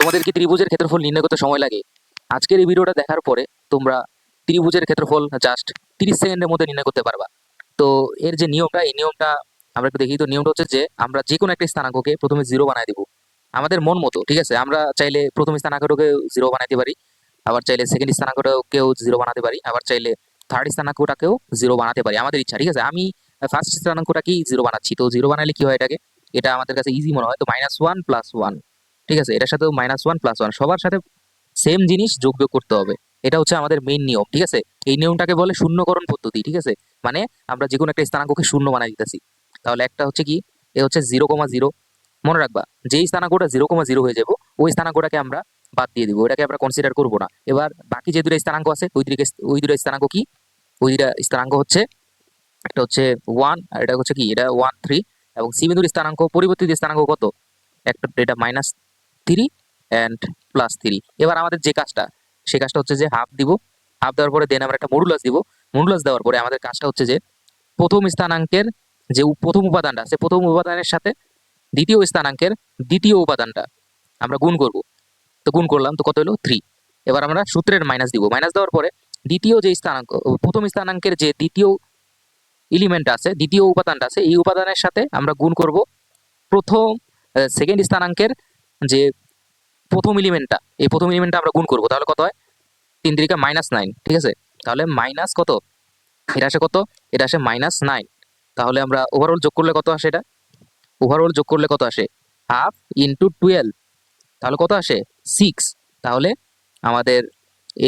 তোমাদের কি ত্রিভুজের ক্ষেত্রফল নির্ণয় করতে সময় লাগে? আজকের এই ভিডিওটা দেখার পরে তোমরা ত্রিভুজের ক্ষেত্রফল জাস্ট 30 সেকেন্ডের মধ্যে নির্ণয় করতে পারবা। তো এর যে নিয়মটা, এই নিয়মটা আমরা একটু দেখি। তো নিয়মটা হচ্ছে যে আমরা যে কোনো একটা স্থানাঙ্ককে প্রথমে জিরো বানায় দিব আমাদের মন মতো, ঠিক আছে? আমরা চাইলে প্রথম স্থানাঙ্কটাকে জিরো বানাইতে পারি, আবার চাইলে সেকেন্ড স্থানাঙ্কটাকেও জিরো বানাতে পারি, আবার চাইলে থার্ড স্থানাঙ্কটাকেও জিরো বানাতে পারি, আমাদের ইচ্ছা, ঠিক আছে? আমি ফার্স্ট স্থানাঙ্কটাকেই জিরো বানাচ্ছি। তো জিরো বানালে কি হয়, এটাকে এটা আমাদের কাছে ইজি মনে হয়। তো -1 + 1, ঠিক আছে? এটার সাথেও -1 + 1 সবার সাথে সেম জিনিস যোগ বিয়োগ করতে হবে। এটা হচ্ছে আমাদের মেইন নিয়ম, ঠিক আছে? এই নিয়মটাকে বলে শূন্যকরণ পদ্ধতি, ঠিক আছে? মানে আমরা যে কোনো একটা স্থানাঙ্ককে শূন্য বানাই দিতেছি। তাহলে একটা হচ্ছে কি, এ হচ্ছে 0,0, মনে রাখবা যেই স্থানাঙ্কটা 0,0 হয়ে যাবো ওই স্থানাঙ্কটাকে আমরা বাদ দিয়ে দিব, ওটাকে আমরা কনসিডার করবো না। এবার বাকি যে দুটো স্থানাঙ্ক আছে ওই দুটো স্থানাঙ্ক কি, ওই দুটা স্থানাঙ্ক হচ্ছে, একটা হচ্ছে 1 আর এটা হচ্ছে কি, এটা 1, 3, এবং সি বিন্দুর স্থানাঙ্ক, পরিবর্তিত স্থানাঙ্ক কত, একটা এটা -3 অ্যান্ড +3। এবার আমাদের যে কাজটা, সে কাজটা হচ্ছে যে হাফ দিব, হাফ দেওয়ার পরে দেন আমরা একটা মডুলাস দিব। মডুলাস দেওয়ার পরে আমাদের কাজটা হচ্ছে যে প্রথম স্থানাঙ্কের যে প্রথম উপাদানটা আছে, প্রথম উপাদানের সাথে দ্বিতীয় স্থানাঙ্কের দ্বিতীয় উপাদানটা আমরা গুণ করব। তো গুণ করলাম, তো কত হলো 3। এবার আমরা সূত্রের মাইনাস দিব। মাইনাস দেওয়ার পরে দ্বিতীয় যে স্থানাঙ্ক, প্রথম স্থানাঙ্কের যে দ্বিতীয় এলিমেন্ট আছে, দ্বিতীয় উপাদানটা আছে, এই উপাদানের সাথে আমরা গুণ করব প্রথম সেকেন্ড স্থানাঙ্কের যে প্রথম এলিমেন্টটা, এই প্রথম এলিমেন্টটা আমরা গুণ করব। তাহলে কত হয়, 3 × 9, ঠিক আছে? তাহলে মাইনাস কত, এটা আসে কত, এটা আসে -9। তাহলে আমরা ওভারঅল যোগ করলে কত আসে, এটা ওভারঅল যোগ করলে কত আসে, হাফ ইন্টু 12, তাহলে কত আসে 6। তাহলে আমাদের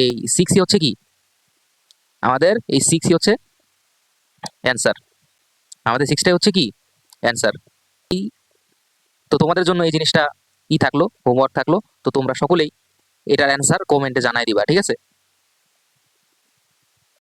এই 6ই হচ্ছে কি, আমাদের এই 6ই হচ্ছে অ্যান্সার, আমাদের 6টাই হচ্ছে কি অ্যান্সার। তো তোমাদের জন্য এই জিনিসটা থাকলো, হোমওয়ার্ক থাকলো। তো তোমরা সকলেই এটার অ্যান্সার কমেন্টে জানাই দিবা, ঠিক আছে?